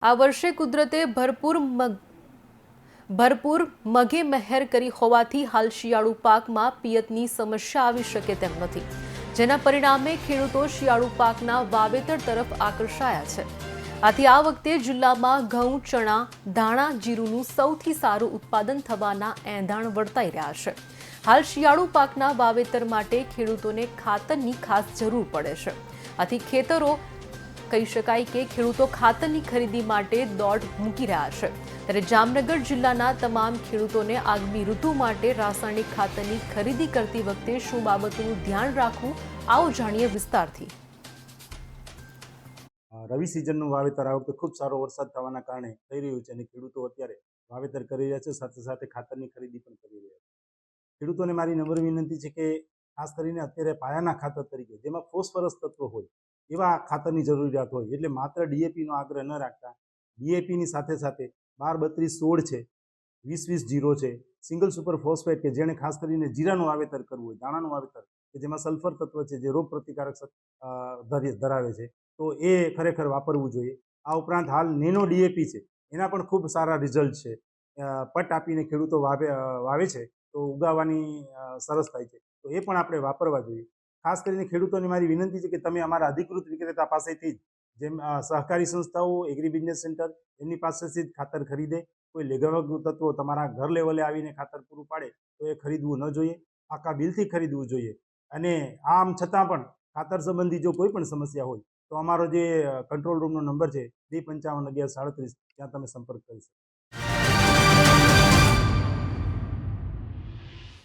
આ વર્ષે કુદરતે ભરપૂર મઘે મહેર કરી હોવાથી હાલ શિયાળુ પાકમાં પિયતની સમસ્યા આવી શકે તેમ નથી, જેના પરિણામે ખેડૂતો શિયાળુ પાકના વાવેતર તરફ આકર્ષાયા છે। આથી આ વખતે જિલ્લામાં ઘઉં, ચણા, ધાણા, જીરુંનું સૌથી સારું ઉત્પાદન થવાના એંધાણ વર્તાઈ રહ્યા છે। હાલ શિયાળુ પાકના વાવેતર માટે ખેડૂતોને ખાતરની ખાસ જરૂર પડે છે। આથી કહી શકાય કે ખેડૂતો ખાતરની ખરીદી માટે દોડ મૂકી રહ્યા છે। ત્યારે જામનગર જિલ્લાના તમામ ખેડૂતોને આગામી ઋતુ માટે રાસાયણિક ખાતરની ખરીદી કરતી વખતે શું બાબતોનું ધ્યાન રાખવું, આવો જાણીએ વિસ્તારથી। રવિ સિઝનનું વાવેતર આ વખતે ખૂબ સારો વરસાદ થવાના કારણે થઈ રહ્યું છે અને ખેડૂતો અત્યારે વાવેતર કરી રહ્યા છે, સાથે સાથે ખાતરની ખરીદી પણ કરી રહ્યા છે। ખેડૂતોને મારી નમ્ર વિનંતી છે કે ખાસ કરીને અત્યારે પાયાના ખાતર તરીકે જેમાં ફોસ્ફરસ તત્વ હોય એવા ખાતરની જરૂરિયાત હોય, એટલે માત્ર ડીએપીનો આગ્રહ ન રાખતા ડીએપીની સાથે સાથે 12-32-16 છે, 20-20-0 છે, સિંગલ સુપર ફોસ્ફેટ કે જેણે ખાસ કરીને જીરાનું વાવેતર કરવું હોય, દાણાનું વાવેતર કે જેમાં સલ્ફર તત્વ છે જે રોગ પ્રતિકારક ધરાવે છે, તો એ ખરેખર વાપરવું જોઈએ। આ ઉપરાંત હાલ નેનો ડીએપી છે, એના પણ ખૂબ સારા રિઝલ્ટ છે। પટ આપીને ખેડૂતો વાવે છે તો ઉગાવવાની સરસ થાય છે, તો એ પણ આપણે વાપરવા જોઈએ। ખાસ કરીને ખેડૂતોને મારી વિનંતી છે કે તમે અમારા અધિકૃત વિક્રેતા પાસેથી જ, જેમ સહકારી સંસ્થાઓ, એગ્રી બિઝનેસ સેન્ટર, એમની પાસેથી જ ખાતર ખરીદે। કોઈ લેગવગુ તત્વો તમારા ઘર લેવલે આવીને ખાતર પૂરું પાડે તો એ ખરીદવું ન જોઈએ, પાકા બિલથી ખરીદવું જોઈએ। અને આમ છતાં પણ ખાતર સંબંધી જો કોઈ પણ સમસ્યા હોય તો અમારો જે કંટ્રોલ રૂમનો નંબર છે 2551137, ત્યાં તમે સંપર્ક કરી શકો।